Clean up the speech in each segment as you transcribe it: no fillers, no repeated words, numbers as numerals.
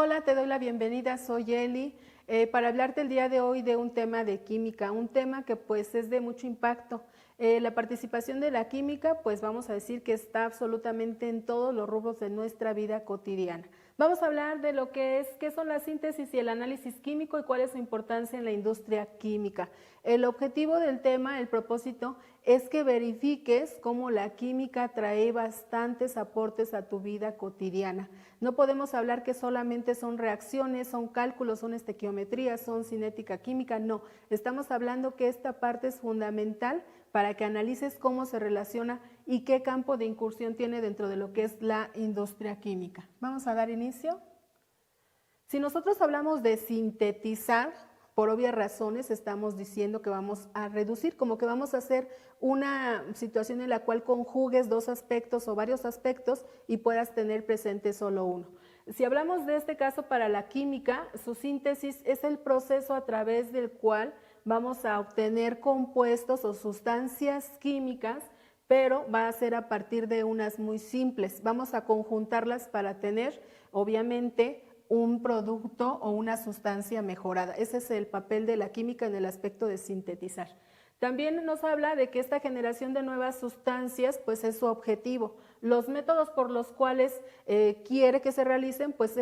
Hola, te doy la bienvenida, soy Eli, para hablarte el día de hoy de un tema de química, un tema que pues es de mucho impacto. La participación de la química, pues vamos a decir que está absolutamente en todos los rubros de nuestra vida cotidiana. Vamos a hablar de lo que es, qué son la síntesis y el análisis químico y cuál es su importancia en la industria química. El objetivo del tema, el propósito, es que verifiques cómo la química trae bastantes aportes a tu vida cotidiana. No podemos hablar que solamente son reacciones, son cálculos, son estequiometrías, son cinética química, no. Estamos hablando que esta parte es fundamental para que analices cómo se relaciona y qué campo de incursión tiene dentro de lo que es la industria química. Vamos a dar inicio. Si nosotros hablamos de sintetizar, por obvias razones estamos diciendo que vamos a reducir, como que vamos a hacer una situación en la cual conjugues dos aspectos o varios aspectos y puedas tener presente solo uno. Si hablamos de este caso para la química, su síntesis es el proceso a través del cual vamos a obtener compuestos o sustancias químicas, pero va a ser a partir de unas muy simples. Vamos a conjuntarlas para tener, obviamente, un producto o una sustancia mejorada. Ese es el papel de la química en el aspecto de sintetizar. También nos habla de que esta generación de nuevas sustancias pues es su objetivo. Los métodos por los cuales quiere que se realicen pues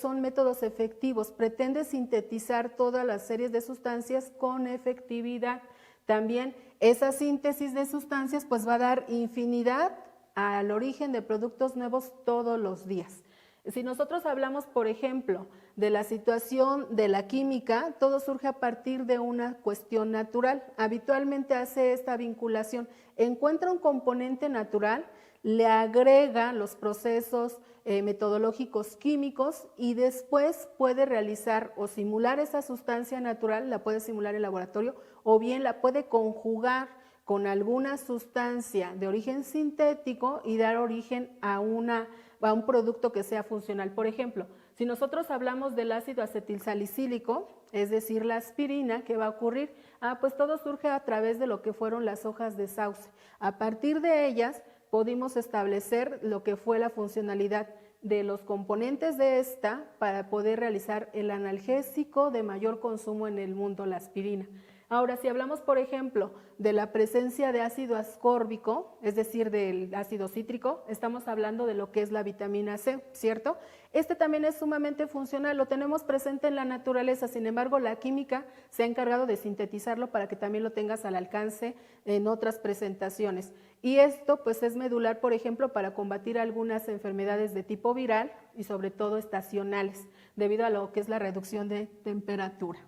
son métodos efectivos. Pretende sintetizar todas las series de sustancias con efectividad. También esa síntesis de sustancias pues va a dar infinidad al origen de productos nuevos todos los días. Si nosotros hablamos, por ejemplo, de la situación de la química, todo surge a partir de una cuestión natural. Habitualmente hace esta vinculación, encuentra un componente natural, le agrega los procesos metodológicos químicos y después puede realizar o simular esa sustancia natural, la puede simular en laboratorio o bien la puede conjugar con alguna sustancia de origen sintético y dar origen a un producto que sea funcional. Por ejemplo, si nosotros hablamos del ácido acetilsalicílico, es decir, la aspirina, ¿qué va a ocurrir? Pues todo surge a través de lo que fueron las hojas de sauce. A partir de ellas pudimos establecer lo que fue la funcionalidad de los componentes de esta para poder realizar el analgésico de mayor consumo en el mundo, la aspirina. Ahora, si hablamos, por ejemplo, de la presencia de ácido ascórbico, es decir, del ácido cítrico, estamos hablando de lo que es la vitamina C, ¿cierto? Este también es sumamente funcional, lo tenemos presente en la naturaleza, sin embargo, la química se ha encargado de sintetizarlo para que también lo tengas al alcance en otras presentaciones. Y esto, pues, es medular, por ejemplo, para combatir algunas enfermedades de tipo viral y sobre todo estacionales, debido a lo que es la reducción de temperatura.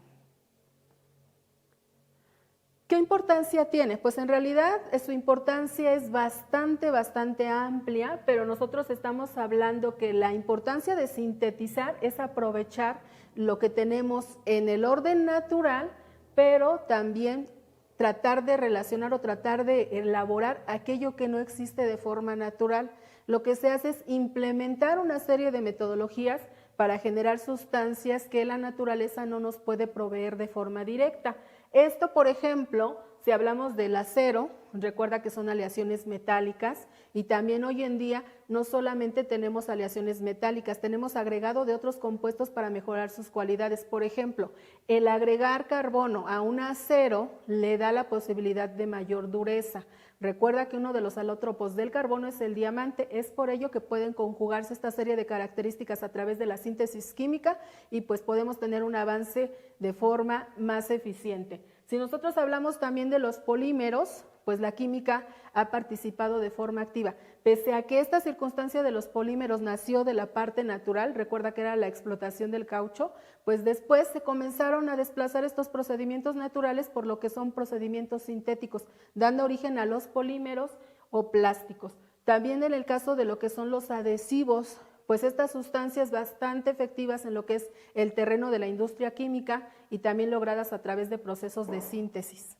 ¿Qué importancia tiene? Pues en realidad su importancia es bastante amplia, pero nosotros estamos hablando que la importancia de sintetizar es aprovechar lo que tenemos en el orden natural, pero también tratar de relacionar o tratar de elaborar aquello que no existe de forma natural. Lo que se hace es implementar una serie de metodologías para generar sustancias que la naturaleza no nos puede proveer de forma directa. Esto, por ejemplo, si hablamos del acero, recuerda que son aleaciones metálicas y también hoy en día no solamente tenemos aleaciones metálicas, tenemos agregado de otros compuestos para mejorar sus cualidades. Por ejemplo, el agregar carbono a un acero le da la posibilidad de mayor dureza. Recuerda que uno de los alótropos del carbono es el diamante, es por ello que pueden conjugarse esta serie de características a través de la síntesis química y pues podemos tener un avance de forma más eficiente. Si nosotros hablamos también de los polímeros, pues la química ha participado de forma activa. Pese a que esta circunstancia de los polímeros nació de la parte natural, recuerda que era la explotación del caucho, pues después se comenzaron a desplazar estos procedimientos naturales por lo que son procedimientos sintéticos, dando origen a los polímeros o plásticos. También en el caso de lo que son los adhesivos, pues estas sustancias bastante efectivas en lo que es el terreno de la industria química y también logradas a través de procesos de síntesis.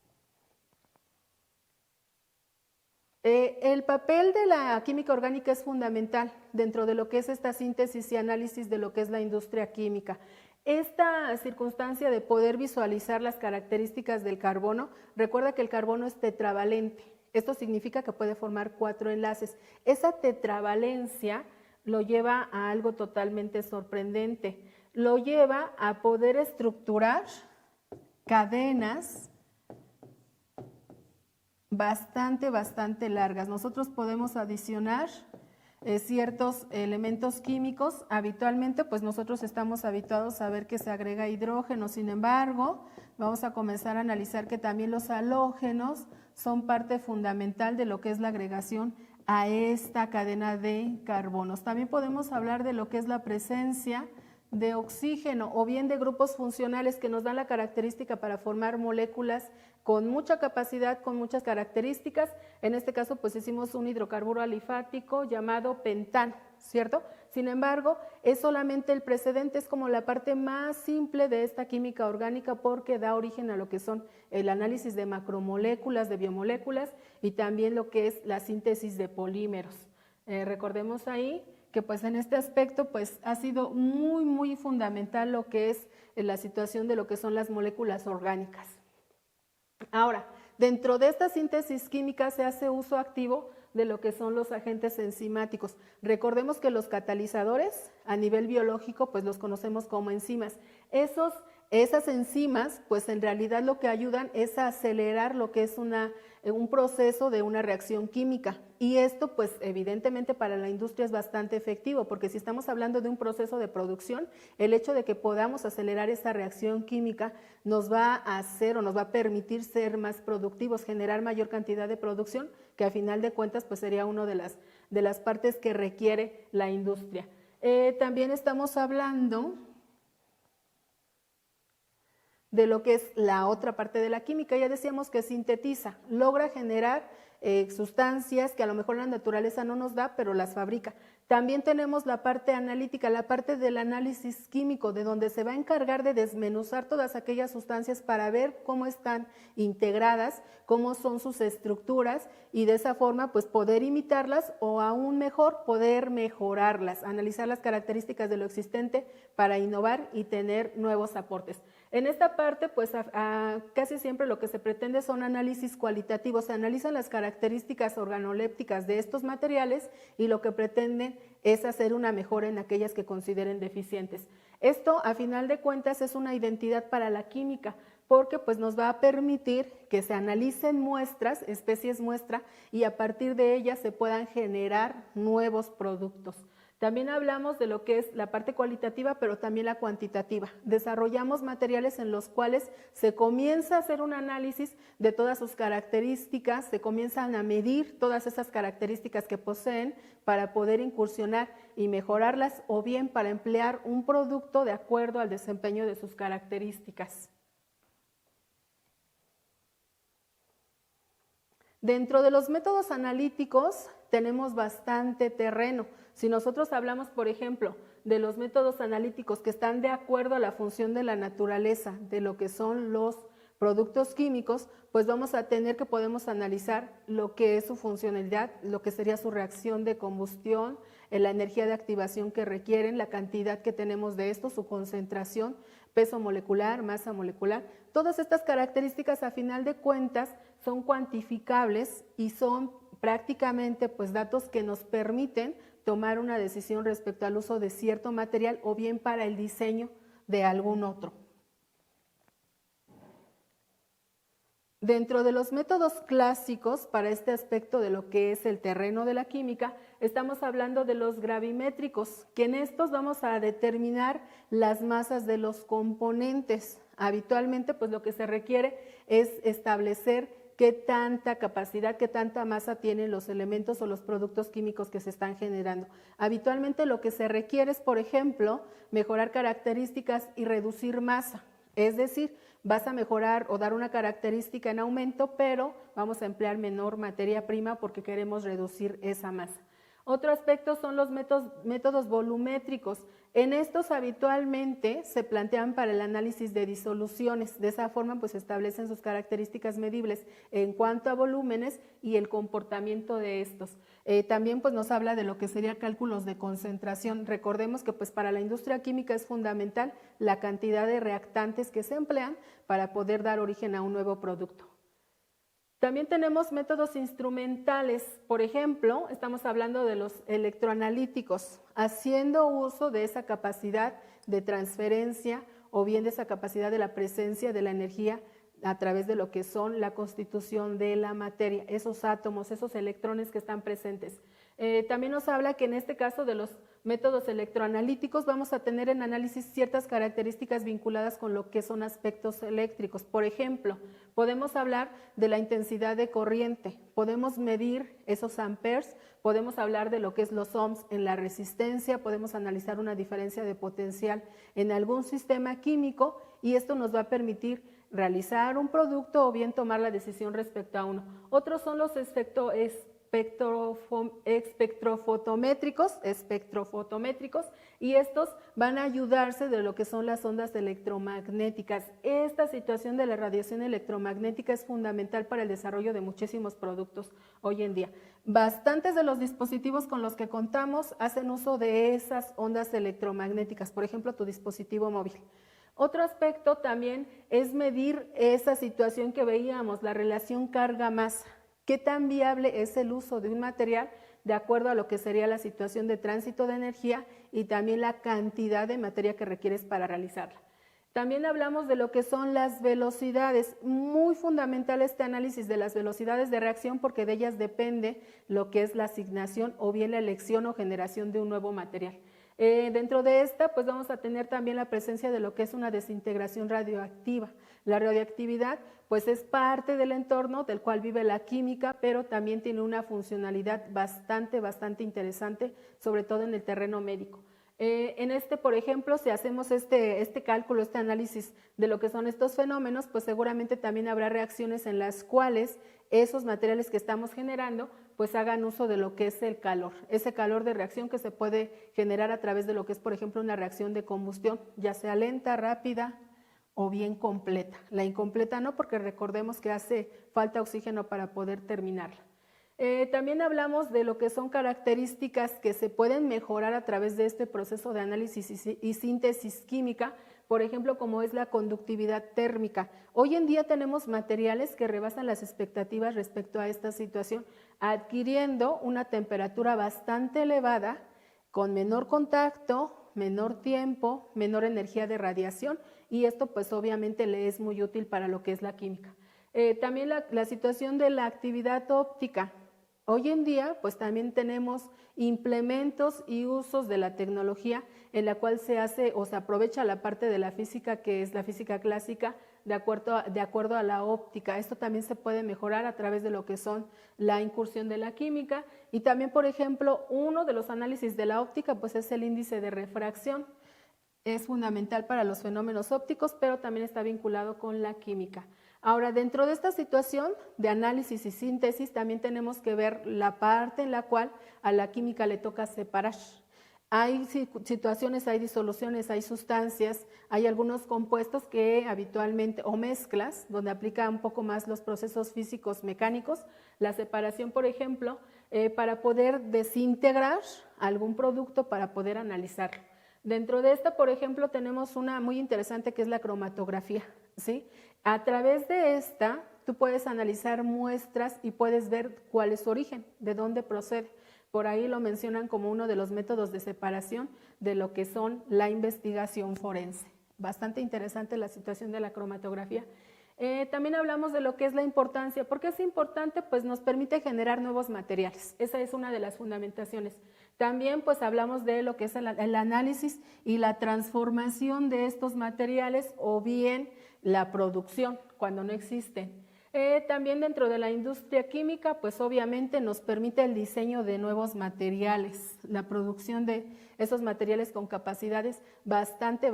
El papel de la química orgánica es fundamental dentro de lo que es esta síntesis y análisis de lo que es la industria química. Esta circunstancia de poder visualizar las características del carbono, recuerda que el carbono es tetravalente. Esto significa que puede formar 4 enlaces. Esa tetravalencia lo lleva a algo totalmente sorprendente. lo lleva a poder estructurar cadenas bastante largas. Nosotros podemos adicionar ciertos elementos químicos. Habitualmente, pues nosotros estamos habituados a ver que se agrega hidrógeno. Sin embargo, vamos a comenzar a analizar que también los halógenos son parte fundamental de lo que es la agregación a esta cadena de carbonos. También podemos hablar de lo que es la presencia de oxígeno o bien de grupos funcionales que nos dan la característica para formar moléculas con mucha capacidad, con muchas características. En este caso, pues hicimos un hidrocarburo alifático llamado pentano, ¿cierto? Sin embargo, es solamente el precedente, es como la parte más simple de esta química orgánica porque da origen a lo que son el análisis de macromoléculas, de biomoléculas y también lo que es la síntesis de polímeros. Recordemos ahí que pues en este aspecto pues ha sido muy fundamental lo que es la situación de lo que son las moléculas orgánicas. Ahora, dentro de esta síntesis química se hace uso activo de lo que son los agentes enzimáticos. Recordemos que los catalizadores a nivel biológico pues los conocemos como enzimas. Esas enzimas pues en realidad lo que ayudan es a acelerar lo que es un proceso de una reacción química y esto pues evidentemente para la industria es bastante efectivo porque si estamos hablando de un proceso de producción, el hecho de que podamos acelerar esa reacción química nos va a hacer o nos va a permitir ser más productivos, generar mayor cantidad de producción que a final de cuentas pues sería una de las partes que requiere la industria. También estamos hablando de lo que es la otra parte de la química. Ya decíamos que sintetiza, logra generar sustancias que a lo mejor la naturaleza no nos da, pero las fabrica. También tenemos la parte analítica, la parte del análisis químico, de donde se va a encargar de desmenuzar todas aquellas sustancias para ver cómo están integradas, cómo son sus estructuras y de esa forma pues poder imitarlas o aún mejor poder mejorarlas, analizar las características de lo existente para innovar y tener nuevos aportes. En esta parte, pues casi siempre lo que se pretende son análisis cualitativos, se analizan las características organolépticas de estos materiales y lo que pretenden es hacer una mejora en aquellas que consideren deficientes. Esto, a final de cuentas, es una identidad para la química, porque pues nos va a permitir que se analicen muestras, especies muestra, y a partir de ellas se puedan generar nuevos productos. También hablamos de lo que es la parte cualitativa, pero también la cuantitativa. Desarrollamos materiales en los cuales se comienza a hacer un análisis de todas sus características, se comienzan a medir todas esas características que poseen para poder incursionar y mejorarlas o bien para emplear un producto de acuerdo al desempeño de sus características. Dentro de los métodos analíticos tenemos bastante terreno. Si nosotros hablamos, por ejemplo, de los métodos analíticos que están de acuerdo a la función de la naturaleza, de lo que son los productos químicos, pues vamos a tener que podemos analizar lo que es su funcionalidad, lo que sería su reacción de combustión, la energía de activación que requieren, la cantidad que tenemos de esto, su concentración, peso molecular, masa molecular. Todas estas características a final de cuentas son cuantificables y son prácticamente pues datos que nos permiten tomar una decisión respecto al uso de cierto material o bien para el diseño de algún otro. Dentro de los métodos clásicos para este aspecto de lo que es el terreno de la química, estamos hablando de los gravimétricos, que en estos vamos a determinar las masas de los componentes. Habitualmente, pues lo que se requiere es establecer qué tanta capacidad, qué tanta masa tienen los elementos o los productos químicos que se están generando. Habitualmente lo que se requiere es, por ejemplo, mejorar características y reducir masa. Es decir, vas a mejorar o dar una característica en aumento, pero vamos a emplear menor materia prima porque queremos reducir esa masa. Otro aspecto son los métodos volumétricos. En estos habitualmente se plantean para el análisis de disoluciones. De esa forma pues establecen sus características medibles en cuanto a volúmenes y el comportamiento de estos. También pues nos habla de lo que sería cálculos de concentración. Recordemos que pues para la industria química es fundamental la cantidad de reactantes que se emplean para poder dar origen a un nuevo producto. También tenemos métodos instrumentales, por ejemplo, estamos hablando de los electroanalíticos, haciendo uso de esa capacidad de transferencia o bien de esa capacidad de la presencia de la energía a través de lo que son la constitución de la materia, esos átomos, esos electrones que están presentes. También nos habla que en este caso de los métodos electroanalíticos vamos a tener en análisis ciertas características vinculadas con lo que son aspectos eléctricos. Por ejemplo, podemos hablar de la intensidad de corriente, podemos medir esos amperes, podemos hablar de lo que es los ohms en la resistencia, podemos analizar una diferencia de potencial en algún sistema químico y esto nos va a permitir realizar un producto o bien tomar la decisión respecto a uno. Otros son los espectrofotométricos y estos van a ayudarse de lo que son las ondas electromagnéticas. Esta situación de la radiación electromagnética es fundamental para el desarrollo de muchísimos productos hoy en día. Bastantes de los dispositivos con los que contamos hacen uso de esas ondas electromagnéticas, por ejemplo, tu dispositivo móvil. Otro aspecto también es medir esa situación que veíamos, la relación carga-masa. ¿Qué tan viable es el uso de un material de acuerdo a lo que sería la situación de tránsito de energía y también la cantidad de materia que requieres para realizarla? También hablamos de lo que son las velocidades. Muy fundamental este análisis de las velocidades de reacción porque de ellas depende lo que es la asignación o bien la elección o generación de un nuevo material. Dentro de esta, pues vamos a tener también la presencia de lo que es una desintegración radioactiva. La radioactividad, pues es parte del entorno del cual vive la química, pero también tiene una funcionalidad bastante interesante, sobre todo en el terreno médico. En por ejemplo, si hacemos este cálculo, este análisis de lo que son estos fenómenos, pues seguramente también habrá reacciones en las cuales esos materiales que estamos generando pues hagan uso de lo que es el calor, ese calor de reacción que se puede generar a través de lo que es, por ejemplo, una reacción de combustión, ya sea lenta, rápida o bien completa. La incompleta no, porque recordemos que hace falta oxígeno para poder terminarla. También hablamos de lo que son características que se pueden mejorar a través de este proceso de análisis y síntesis química, por ejemplo, como es la conductividad térmica. Hoy en día tenemos materiales que rebasan las expectativas respecto a esta situación, adquiriendo una temperatura bastante elevada, con menor contacto, menor tiempo, menor energía de radiación, y esto pues obviamente le es muy útil para lo que es la química. También la situación de la actividad óptica. Hoy en día, pues también tenemos implementos y usos de la tecnología en la cual se hace o se aprovecha la parte de la física que es la física clásica de acuerdo a la óptica. Esto también se puede mejorar a través de lo que son la incursión de la química y también, por ejemplo, uno de los análisis de la óptica pues es el índice de refracción. Es fundamental para los fenómenos ópticos, pero también está vinculado con la química. Ahora, dentro de esta situación de análisis y síntesis, también tenemos que ver la parte en la cual a la química le toca separar. Hay situaciones, hay disoluciones, hay sustancias, hay algunos compuestos que habitualmente, o mezclas, donde aplica un poco más los procesos físicos mecánicos, la separación, por ejemplo, para poder desintegrar algún producto para poder analizarlo. Dentro de esta, por ejemplo, tenemos una muy interesante que es la cromatografía, ¿sí? A través de esta, tú puedes analizar muestras y puedes ver cuál es su origen, de dónde procede. Por ahí lo mencionan como uno de los métodos de separación de lo que son la investigación forense. Bastante interesante la situación de la cromatografía. También hablamos de lo que es la importancia. ¿Por qué es importante? Pues nos permite generar nuevos materiales. Esa es una de las fundamentaciones. También pues hablamos de lo que es el análisis y la transformación de estos materiales o bien la producción cuando no existen. También dentro de la industria química pues obviamente nos permite el diseño de nuevos materiales, la producción de esos materiales con capacidades bastante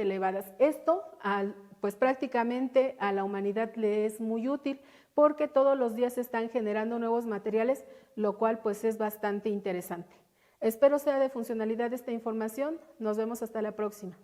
elevadas. Esto pues prácticamente a la humanidad le es muy útil porque todos los días se están generando nuevos materiales, lo cual pues es bastante interesante. Espero sea de funcionalidad esta información. Nos vemos hasta la próxima.